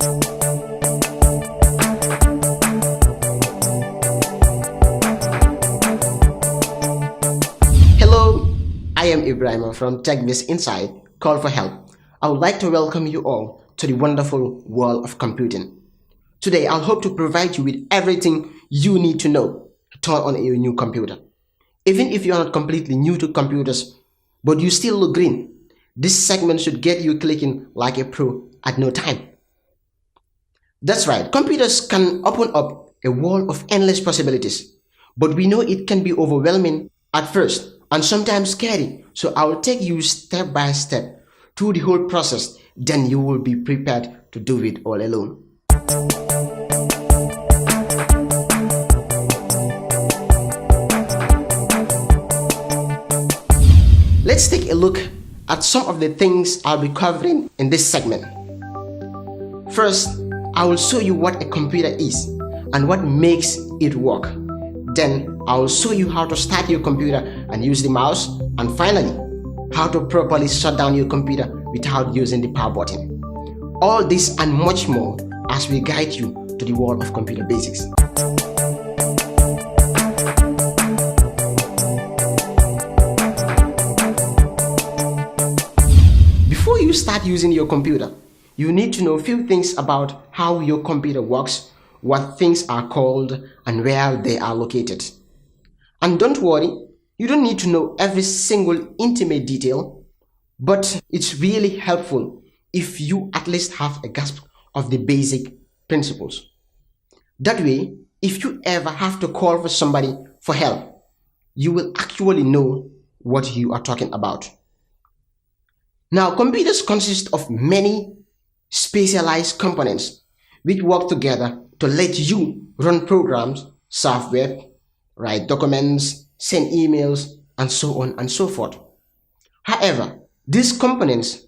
Hello, I am Ibrahim from TechBiz Inside, Call for Help. I would like to welcome you all to the wonderful world of computing. Today, I'll hope to provide you with everything you need to know to turn on a new computer. Even if you are not completely new to computers, but you still look green, this segment should get you clicking like a pro at no time. That's right, computers can open up a world of endless possibilities, but we know it can be overwhelming at first and sometimes scary. So I'll take you step by step through the whole process, then you will be prepared to do it all alone. Let's take a look at some of the things I'll be covering in this segment. First, I will show you what a computer is and what makes it work. Then, I will show you how to start your computer and use the mouse. And finally, how to properly shut down your computer without using the power button. All this and much more as we guide you to the world of computer basics. Before you start using your computer, you need to know a few things about how your computer works, what things are called, and where they are located. And don't worry, you don't need to know every single intimate detail, but it's really helpful if you at least have a grasp of the basic principles. That way, if you ever have to call for somebody for help, you will actually know what you are talking about. Now, computers consist of many specialized components which work together to let you run programs, surf web, write documents, send emails, and so on and so forth. However, these components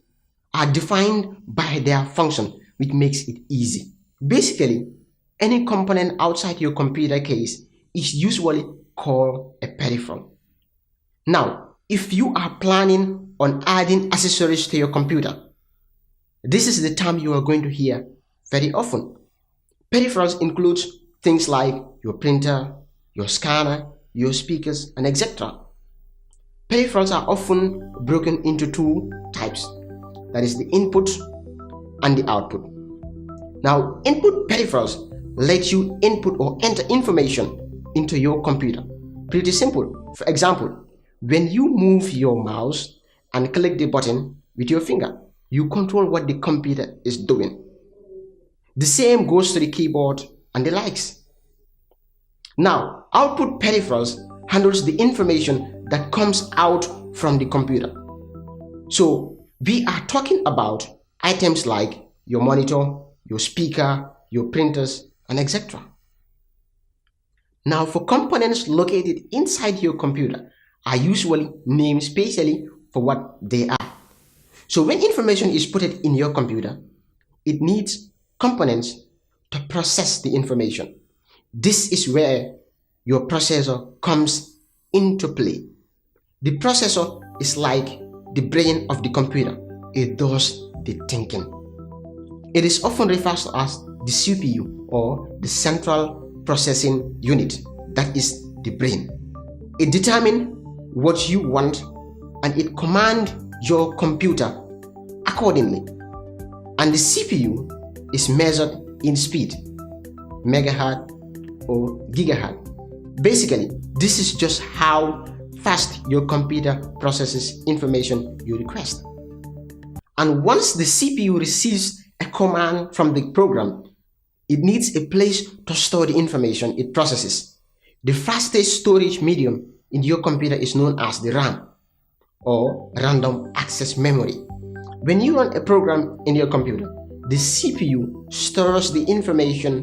are defined by their function, which makes it easy. Basically, any component outside your computer case is usually called a peripheral. Now, if you are planning on adding accessories to your computer, this is the term you are going to hear very often. Peripherals include things like your printer, your scanner, your speakers, and etc. Peripherals are often broken into two types, that is the input and the output. Now, input peripherals let you input or enter information into your computer. Pretty simple. For example, when you move your mouse and click the button with your finger, you control what the computer is doing. The same goes to the keyboard and the likes. Now, output peripherals handles the information that comes out from the computer. So, we are talking about items like your monitor, your speaker, your printers, and etc. Now, for components located inside your computer are usually named specially for what they are. So when information is put in your computer, it needs components to process the information. This is where your processor comes into play. The processor is like the brain of the computer. It does the thinking. It is often referred to as the CPU or the central processing unit. That is the brain. It determines what you want and it commands your computer accordingly. And the CPU is measured in speed, megahertz or gigahertz. Basically, this is just how fast your computer processes information you request. And once the CPU receives a command from the program, it needs a place to store the information it processes. The fastest storage medium in your computer is known as the RAM, or random access memory. When you run a program in your computer, the CPU stores the information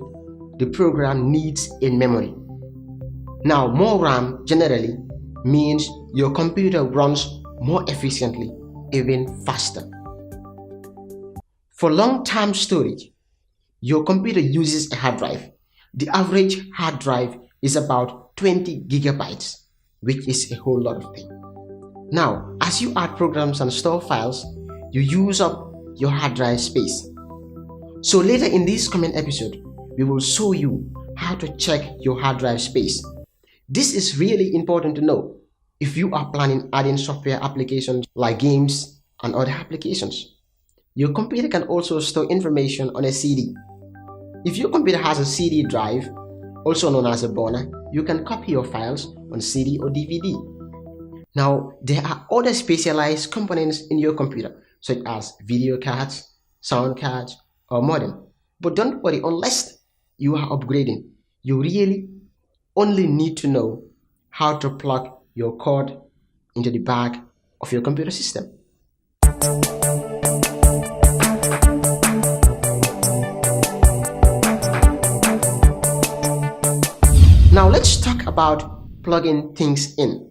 the program needs in memory. Now, more RAM generally means your computer runs more efficiently, even faster. For long-term storage, your computer uses a hard drive. The average hard drive is about 20 gigabytes, which is a whole lot of things. Now, as you add programs and store files, you use up your hard drive space. So later in this comment episode, we will show you how to check your hard drive space. This is really important to know if you are planning adding software applications like games and other applications. Your computer can also store information on a CD. If your computer has a CD drive, also known as a burner, you can copy your files on CD or DVD. Now, there are other specialized components in your computer, such as video cards, sound cards, or modem. But don't worry, unless you are upgrading, you really only need to know how to plug your cord into the back of your computer system. Now let's talk about plugging things in.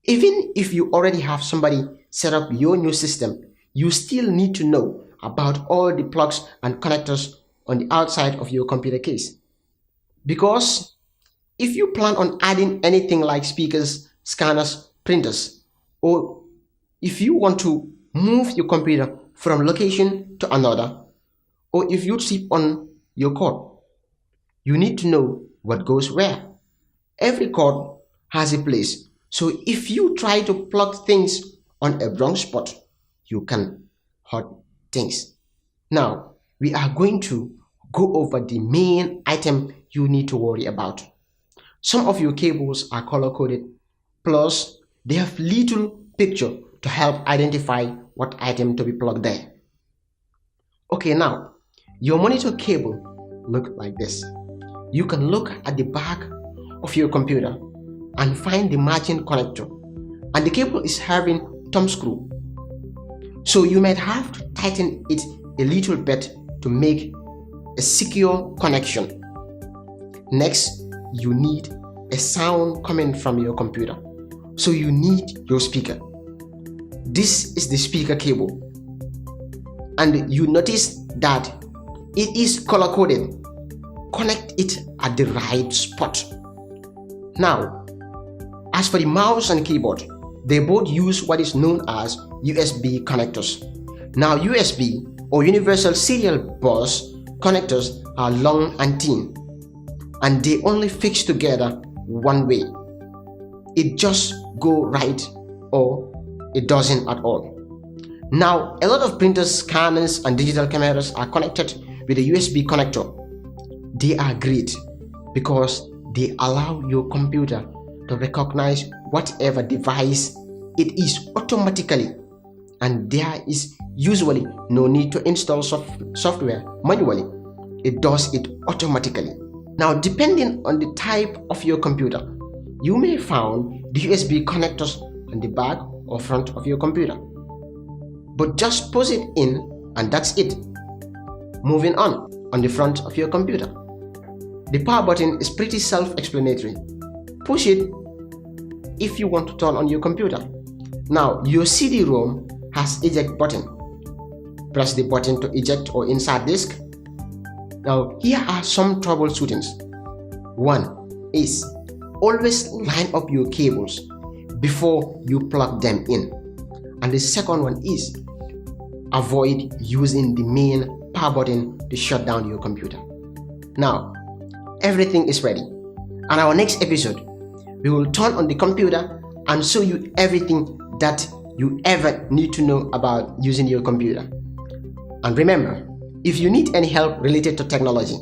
Even if you already have somebody set up your new system, you still need to know about all the plugs and connectors on the outside of your computer case. Because if you plan on adding anything like speakers, scanners, printers, or if you want to move your computer from location to another, or if you trip on your cord, you need to know what goes where. Every cord has a place, so if you try to plug things on a wrong spot, you can hurt things. Now, we are going to go over the main item you need to worry about. Some of your cables are color-coded, plus they have little picture to help identify what item to be plugged there. Okay, now, your monitor cable look like this. You can look at the back of your computer and find the matching connector, and the cable is having thumb screw, so you might have to tighten it a little bit to make a secure connection. Next, you need a sound coming from your computer, so you need your speaker. This is the speaker cable, and you notice that it is color coded. Connect it at the right spot. Now, as for the mouse and keyboard, they both use what is known as USB connectors. Now, USB or Universal Serial Bus connectors are long and thin, and they only fix together one way. It just go right or it doesn't at all. Now, a lot of printers, scanners, and digital cameras are connected with a USB connector. They are great because they allow your computer to recognize whatever device it is automatically, and there is usually no need to install software manually. It does it automatically. Now, depending on the type of your computer, you may find the USB connectors on the back or front of your computer, but just push it in and that's it. Moving on the front of your computer, the power button is pretty self-explanatory. Push it if you want to turn on your computer. Now, your CD-ROM has eject button. Press the button to eject or insert disk. Now, here are some troubleshootings. One is always line up your cables before you plug them in. And the second one is avoid using the main power button to shut down your computer. Now, everything is ready. On our next episode, we will turn on the computer and show you everything that you ever need to know about using your computer. And remember, if you need any help related to technology,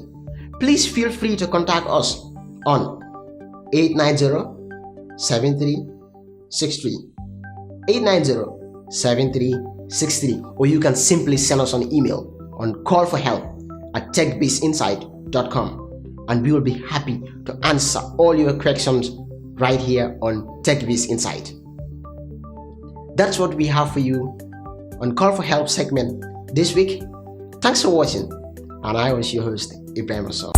please feel free to contact us on 890-7363, 890-7363, or you can simply send us an email on call4help@techbizinsight.com, and we will be happy to answer all your questions right here on TechBiz Insight. That's what we have for you on Call for Help segment this week. Thanks for watching, and I was your host, Ibrahim Rasul.